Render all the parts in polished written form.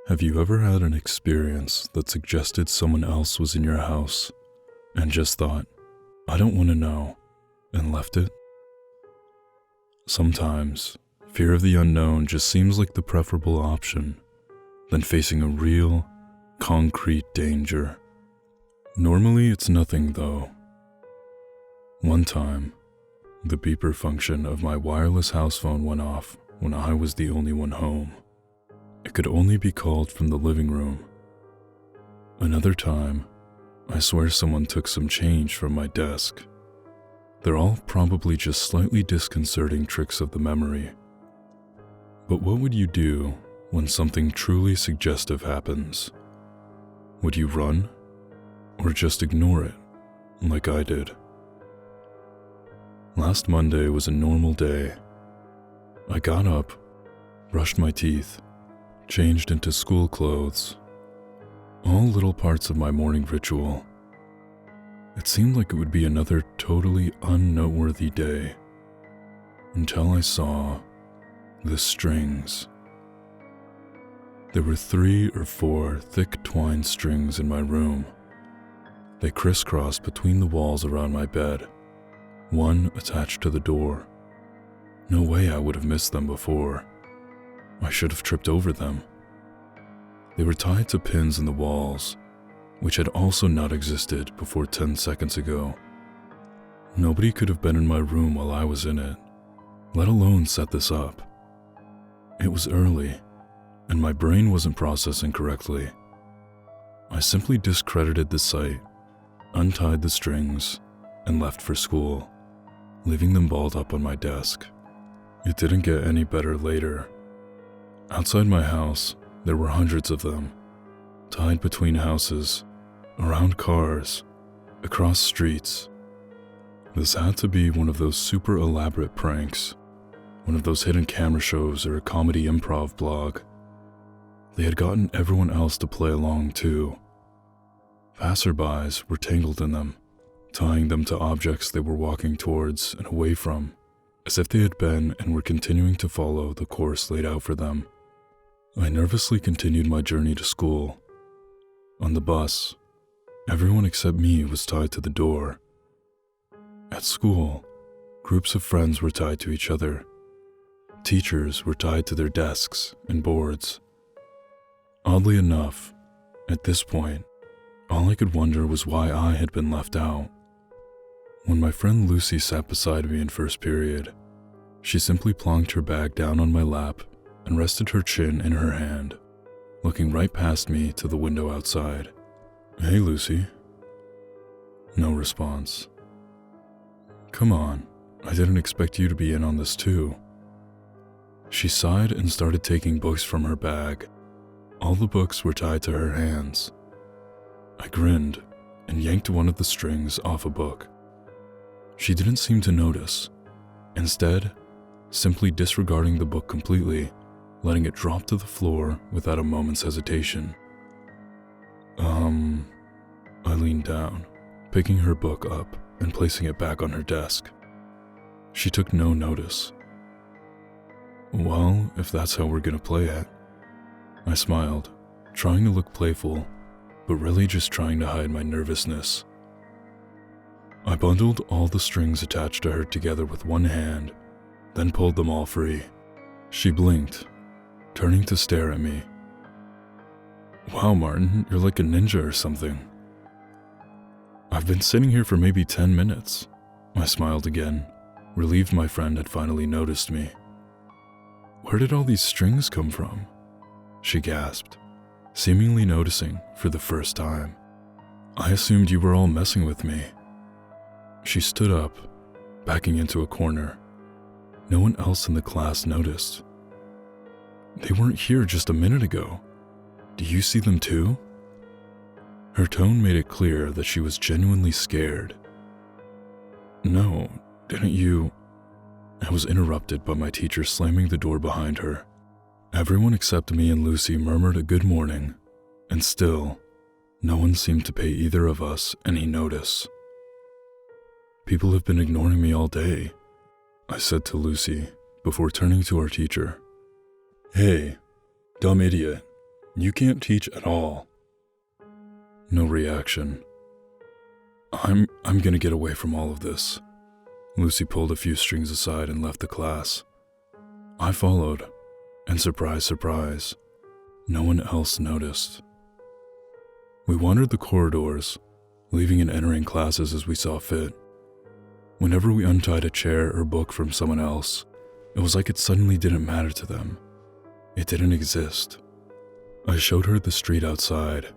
Have you ever had an experience that suggested someone else was in your house and just thought, I don't want to know, and left it? Sometimes, fear of the unknown just seems like the preferable option than facing a real, concrete danger. Normally it's nothing though. One time, the beeper function of my wireless house phone went off when I was the only one home. It could only be called from the living room. Another time, I swear someone took some change from my desk. They're all probably just slightly disconcerting tricks of the memory. But what would you do when something truly suggestive happens? Would you run? Or just ignore it, like I did? Last Monday was a normal day. I got up, brushed my teeth, changed into school clothes. All little parts of my morning ritual. It seemed like it would be another totally unnoteworthy day, until I saw the strings. There were 3 or 4 thick twine strings in my room. They crisscrossed between the walls around my bed, one attached to the door. No way I would have missed them before. I should have tripped over them. They were tied to pins in the walls, which had also not existed before 10 seconds ago. Nobody could have been in my room while I was in it, let alone set this up. It was early, and my brain wasn't processing correctly. I simply discredited the site, untied the strings, and left for school, leaving them balled up on my desk. It didn't get any better later. Outside my house, there were hundreds of them, tied between houses, around cars, across streets. This had to be one of those super elaborate pranks, one of those hidden camera shows or a comedy improv blog. They had gotten everyone else to play along too. Passerbys were tangled in them, tying them to objects they were walking towards and away from, as if they had been and were continuing to follow the course laid out for them. I nervously continued my journey to school. On the bus, everyone except me was tied to the door. At school, groups of friends were tied to each other. Teachers were tied to their desks and boards. Oddly enough, at this point, all I could wonder was why I had been left out. When my friend Lucy sat beside me in first period, she simply plonked her bag down on my lap and rested her chin in her hand, looking right past me to the window outside. "Hey, Lucy." No response. "Come on, I didn't expect you to be in on this too." She sighed and started taking books from her bag. All the books were tied to her hands. I grinned and yanked one of the strings off a book. She didn't seem to notice, instead, simply disregarding the book completely, letting it drop to the floor without a moment's hesitation. I leaned down, picking her book up and placing it back on her desk. She took no notice. "Well, if that's how we're gonna play it." I smiled, trying to look playful, but really just trying to hide my nervousness. I bundled all the strings attached to her together with one hand, then pulled them all free. She blinked, turning to stare at me. "Wow, Martin, you're like a ninja or something." "I've been sitting here for maybe 10 minutes. I smiled again, relieved my friend had finally noticed me. "Where did all these strings come from?" she gasped, seemingly noticing for the first time. "I assumed you were all messing with me." She stood up, backing into a corner. No one else in the class noticed. "They weren't here just a minute ago. Do you see them too?" Her tone made it clear that she was genuinely scared. "No, didn't you?" I was interrupted by my teacher slamming the door behind her. Everyone except me and Lucy murmured a good morning, and still, no one seemed to pay either of us any notice. "People have been ignoring me all day," I said to Lucy before turning to our teacher. "Hey, dumb idiot, You can't teach at all. No reaction. I'm gonna get away from all of this. Lucy pulled a few strings aside and left the class. I followed, and surprise, surprise, no one else noticed. We wandered the corridors, leaving and entering classes as we saw fit. Whenever we untied a chair or book from someone else, it was like it suddenly didn't matter to them. It didn't exist. I showed her the street outside.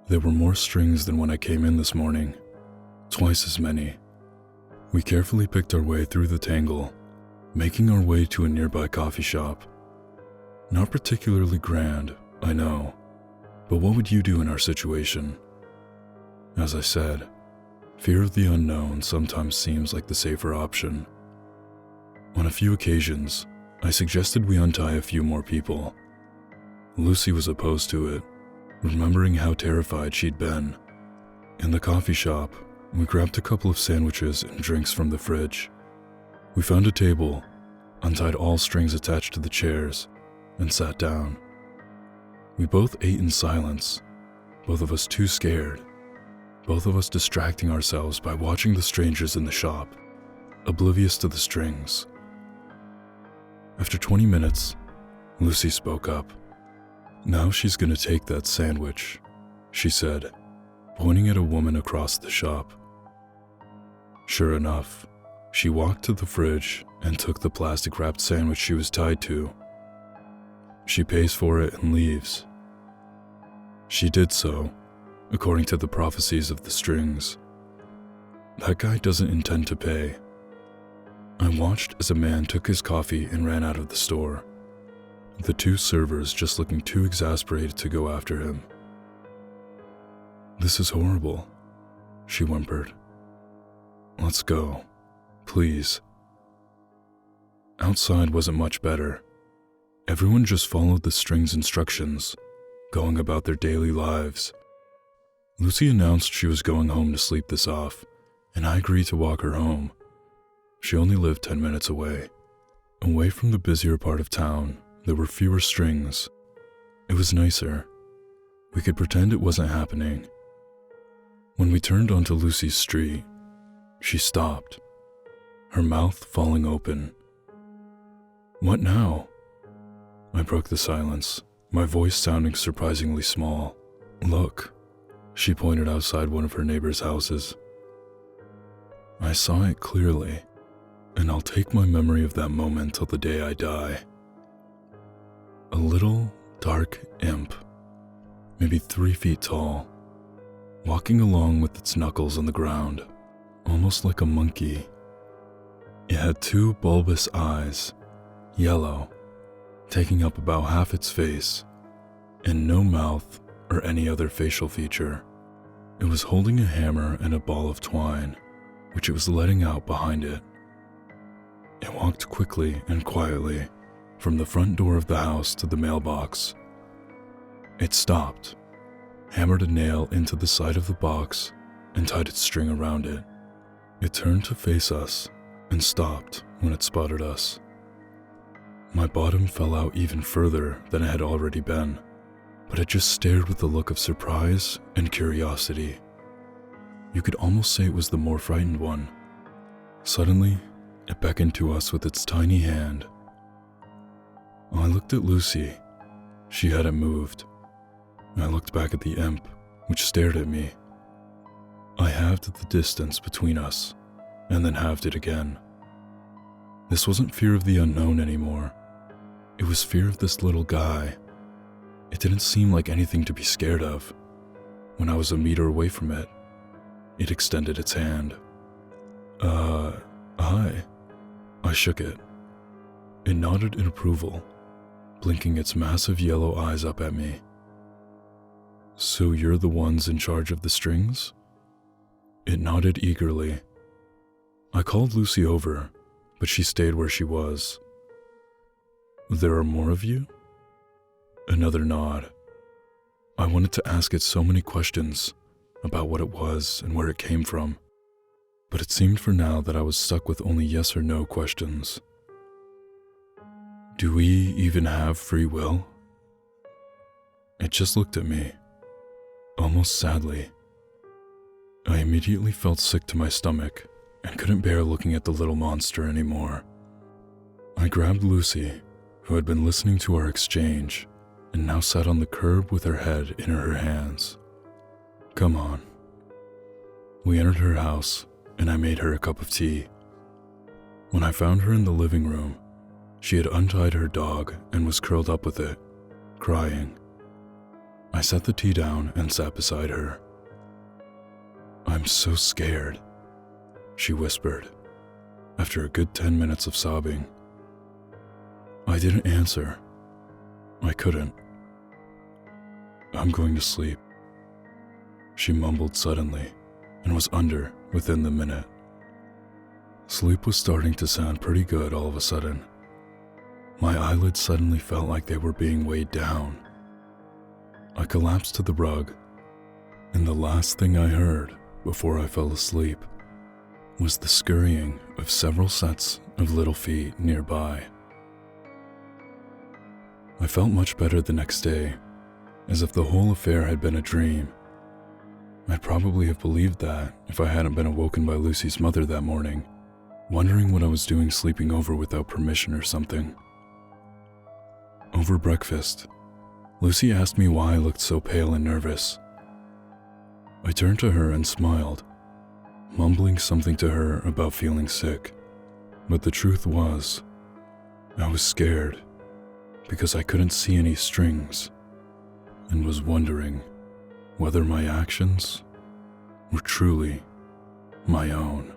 There were more strings than when I came in this morning, twice as many. We carefully picked our way through the tangle, making our way to a nearby coffee shop. Not particularly grand, I know, but what would you do in our situation? As I said, fear of the unknown sometimes seems like the safer option. On a few occasions, I suggested we untie a few more people. Lucy was opposed to it, remembering how terrified she'd been. In the coffee shop, we grabbed a couple of sandwiches and drinks from the fridge. We found a table, untied all strings attached to the chairs, and sat down. We both ate in silence, both of us too scared, both of us distracting ourselves by watching the strangers in the shop, oblivious to the strings. After 20 minutes, Lucy spoke up. "Now she's gonna take that sandwich," she said, pointing at a woman across the shop. Sure enough, she walked to the fridge and took the plastic-wrapped sandwich she was tied to. She pays for it and leaves. She did so, according to the prophecies of the strings. That guy doesn't intend to pay. I watched as a man took his coffee and ran out of the store, the two servers just looking too exasperated to go after him. "This is horrible," she whimpered. "Let's go, please." Outside wasn't much better. Everyone just followed the strings instructions, going about their daily lives. Lucy announced she was going home to sleep this off, and I agreed to walk her home. She only lived 10 minutes away. Away from the busier part of town, there were fewer strings. It was nicer. We could pretend it wasn't happening. When we turned onto Lucy's street, she stopped, her mouth falling open. "What now?" I broke the silence, my voice sounding surprisingly small. "Look," she pointed outside one of her neighbor's houses. I saw it clearly, and I'll take my memory of that moment till the day I die. A little, dark imp, maybe 3 feet tall, walking along with its knuckles on the ground, almost like a monkey. It had 2 bulbous eyes, yellow, taking up about half its face, and no mouth or any other facial feature. It was holding a hammer and a ball of twine, which it was letting out behind it. It walked quickly and quietly from the front door of the house to the mailbox. It stopped, hammered a nail into the side of the box, and tied its string around it. It turned to face us and stopped when it spotted us. My bottom fell out even further than it had already been, but it just stared with a look of surprise and curiosity. You could almost say it was the more frightened one. Suddenly, it beckoned to us with its tiny hand. I looked at Lucy. She hadn't moved. I looked back at the imp, which stared at me. I halved the distance between us, and then halved it again. This wasn't fear of the unknown anymore. It was fear of this little guy. It didn't seem like anything to be scared of. When I was a meter away from it, it extended its hand. Hi. I shook it. It nodded in approval, blinking its massive yellow eyes up at me. "So you're the ones in charge of the strings?" It nodded eagerly. I called Lucy over, but she stayed where she was. "There are more of you?" Another nod. I wanted to ask it so many questions about what it was and where it came from, but it seemed for now that I was stuck with only yes or no questions. "Do we even have free will?" It just looked at me, almost sadly. I immediately felt sick to my stomach and couldn't bear looking at the little monster anymore. I grabbed Lucy, who had been listening to our exchange, and now sat on the curb with her head in her hands. "Come on." We entered her house, and I made her a cup of tea. When I found her in the living room, she had untied her dog and was curled up with it, crying. I set the tea down and sat beside her. "I'm so scared," she whispered, after a good 10 minutes of sobbing. I didn't answer. I couldn't. "I'm going to sleep," she mumbled suddenly, and was under within the minute. Sleep was starting to sound pretty good all of a sudden. My eyelids suddenly felt like they were being weighed down. I collapsed to the rug, and the last thing I heard before I fell asleep was the scurrying of several sets of little feet nearby. I felt much better the next day, as if the whole affair had been a dream. I'd probably have believed that if I hadn't been awoken by Lucy's mother that morning, wondering what I was doing sleeping over without permission or something. Over breakfast, Lucy asked me why I looked so pale and nervous. I turned to her and smiled, mumbling something to her about feeling sick, but the truth was, I was scared because I couldn't see any strings and was wondering whether my actions were truly my own.